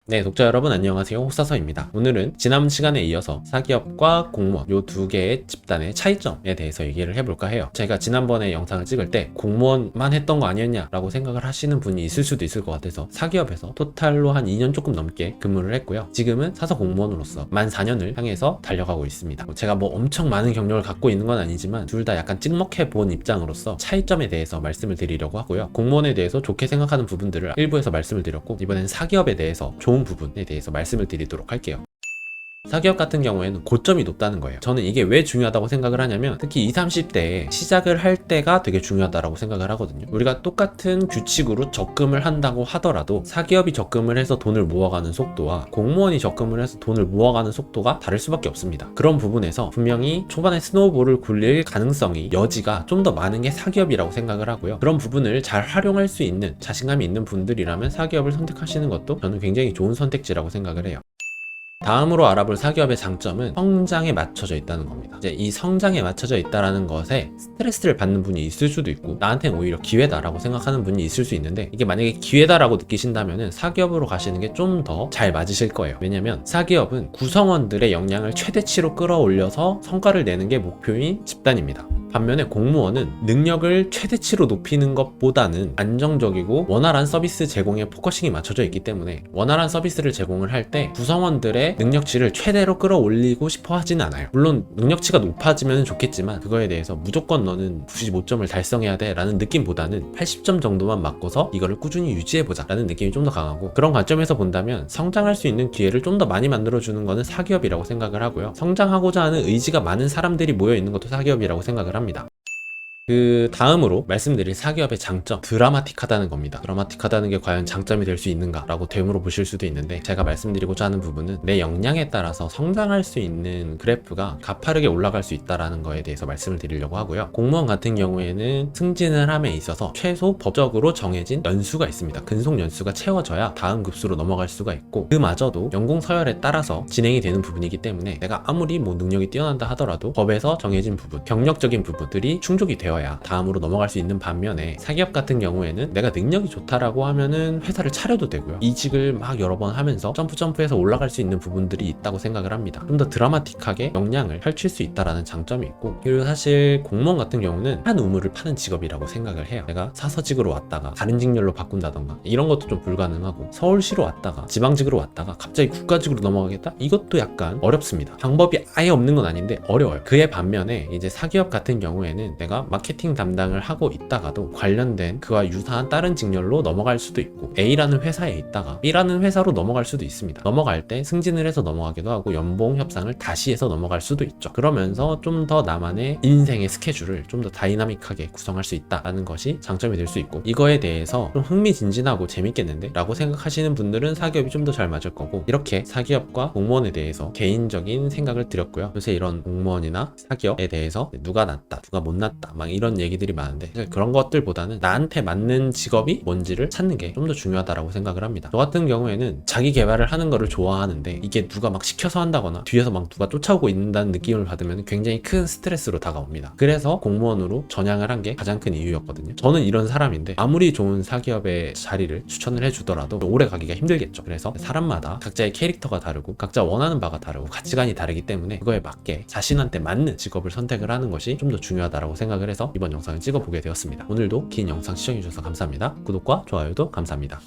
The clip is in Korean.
네, 독자 여러분 안녕하세요. 혹사서입니다. 오늘은 지난 시간에 이어서 사기업과 공무원 요 두 개의 집단의 차이점에 대해서 얘기를 해볼까 해요. 제가 지난번에 영상을 찍을 때 공무원만 했던 거 아니었냐 라고 생각을 하시는 분이 있을 수도 있을 것 같아서 사기업에서 토탈로 한 2년 조금 넘게 근무를 했고요. 지금은 사서 공무원으로서 만 4년을 향해서 달려가고 있습니다. 제가 뭐 엄청 많은 경력을 갖고 있는 건 아니지만 둘 다 약간 찍먹해 본 입장으로서 차이점에 대해서 말씀을 드리려고 하고요. 공무원에 대해서 좋게 생각하는 부분들을 일부에서 말씀을 드렸고, 이번엔 사기업에 대해서 좋은 부분에 대해서 말씀을 드리도록 할게요. 사기업 같은 경우에는 고점이 높다는 거예요. 저는 이게 왜 중요하다고 생각을 하냐면, 특히 20, 30대에 시작을 할 때가 되게 중요하다고 생각을 하거든요. 우리가 똑같은 규칙으로 적금을 한다고 하더라도 사기업이 적금을 해서 돈을 모아가는 속도와 공무원이 적금을 해서 돈을 모아가는 속도가 다를 수밖에 없습니다. 그런 부분에서 분명히 초반에 스노우볼을 굴릴 가능성이, 여지가 좀 더 많은 게 사기업이라고 생각을 하고요. 그런 부분을 잘 활용할 수 있는 자신감이 있는 분들이라면 사기업을 선택하시는 것도 저는 굉장히 좋은 선택지라고 생각을 해요. 다음으로 알아볼 사기업의 장점은 성장에 맞춰져 있다는 겁니다. 이제 이 성장에 맞춰져 있다는 것에 스트레스를 받는 분이 있을 수도 있고, 나한테는 오히려 기회다라고 생각하는 분이 있을 수 있는데, 이게 만약에 기회다라고 느끼신다면 사기업으로 가시는 게 좀 더 잘 맞으실 거예요. 왜냐면 사기업은 구성원들의 역량을 최대치로 끌어올려서 성과를 내는 게 목표인 집단입니다. 반면에 공무원은 능력을 최대치로 높이는 것보다는 안정적이고 원활한 서비스 제공에 포커싱이 맞춰져 있기 때문에, 원활한 서비스를 제공을 할 때 구성원들의 능력치를 최대로 끌어올리고 싶어 하진 않아요. 물론 능력치가 높아지면 좋겠지만, 그거에 대해서 무조건 너는 95점을 달성해야 돼 라는 느낌보다는 80점 정도만 맞고서 이거를 꾸준히 유지해보자 라는 느낌이 좀 더 강하고, 그런 관점에서 본다면 성장할 수 있는 기회를 좀 더 많이 만들어주는 거는 사기업이라고 생각을 하고요. 성장하고자 하는 의지가 많은 사람들이 모여있는 것도 사기업이라고 생각을 합니다. 그 다음으로 말씀드릴 사기업의 장점, 드라마틱하다는 겁니다. 드라마틱하다는 게 과연 장점이 될 수 있는가 라고 되물어 보실 수도 있는데, 제가 말씀드리고자 하는 부분은 내 역량에 따라서 성장할 수 있는 그래프가 가파르게 올라갈 수 있다는 거에 대해서 말씀을 드리려고 하고요. 공무원 같은 경우에는 승진을 함에 있어서 최소 법적으로 정해진 연수가 있습니다. 근속 연수가 채워져야 다음 급수로 넘어갈 수가 있고, 그마저도 연공 서열에 따라서 진행이 되는 부분이기 때문에 내가 아무리 뭐 능력이 뛰어난다 하더라도 법에서 정해진 부분, 경력적인 부분들이 충족이 되어야 다음으로 넘어갈 수 있는 반면에, 사기업 같은 경우에는 내가 능력이 좋다라고 하면은 회사를 차려도 되고요. 이직을 막 여러 번 하면서 점프해서 올라갈 수 있는 부분들이 있다고 생각을 합니다. 좀 더 드라마틱하게 역량을 펼칠 수 있다라는 장점이 있고, 그리고 사실 공무원 같은 경우는 한 우물을 파는 직업이라고 생각을 해요. 내가 사서직으로 왔다가 다른 직렬로 바꾼다던가 이런 것도 좀 불가능하고, 서울시로 왔다가 지방직으로 왔다가 갑자기 국가직으로 넘어가겠다? 이것도 약간 어렵습니다. 방법이 아예 없는 건 아닌데 어려워요. 그에 반면에 이제 사기업 같은 경우에는 내가 마케팅 담당을 하고 있다가도 관련된 그와 유사한 다른 직렬로 넘어갈 수도 있고, A라는 회사에 있다가 B라는 회사로 넘어갈 수도 있습니다. 넘어갈 때 승진을 해서 넘어가기도 하고, 연봉 협상을 다시 해서 넘어갈 수도 있죠. 그러면서 좀 더 나만의 인생의 스케줄을 좀 더 다이나믹하게 구성할 수 있다는 것이 장점이 될 수 있고, 이거에 대해서 좀 흥미진진하고 재밌겠는데 라고 생각하시는 분들은 사기업이 좀 더 잘 맞을 거고, 이렇게 사기업과 공무원에 대해서 개인적인 생각을 드렸고요. 요새 이런 공무원이나 사기업에 대해서 누가 낫다, 누가 못 낫다 막 이런 얘기들이 많은데, 그런 것들보다는 나한테 맞는 직업이 뭔지를 찾는 게 좀 더 중요하다고 생각을 합니다. 저 같은 경우에는 자기 개발을 하는 거를 좋아하는데, 이게 누가 막 시켜서 한다거나 뒤에서 막 누가 쫓아오고 있는다는 느낌을 받으면 굉장히 큰 스트레스로 다가옵니다. 그래서 공무원으로 전향을 한 게 가장 큰 이유였거든요. 저는 이런 사람인데 아무리 좋은 사기업의 자리를 추천을 해주더라도 오래 가기가 힘들겠죠. 그래서 사람마다 각자의 캐릭터가 다르고 각자 원하는 바가 다르고 가치관이 다르기 때문에, 그거에 맞게 자신한테 맞는 직업을 선택을 하는 것이 좀 더 중요하다고 생각을 해서 이번 영상을 찍어보게 되었습니다. 오늘도 긴 영상 시청해주셔서 감사합니다. 구독과 좋아요도 감사합니다.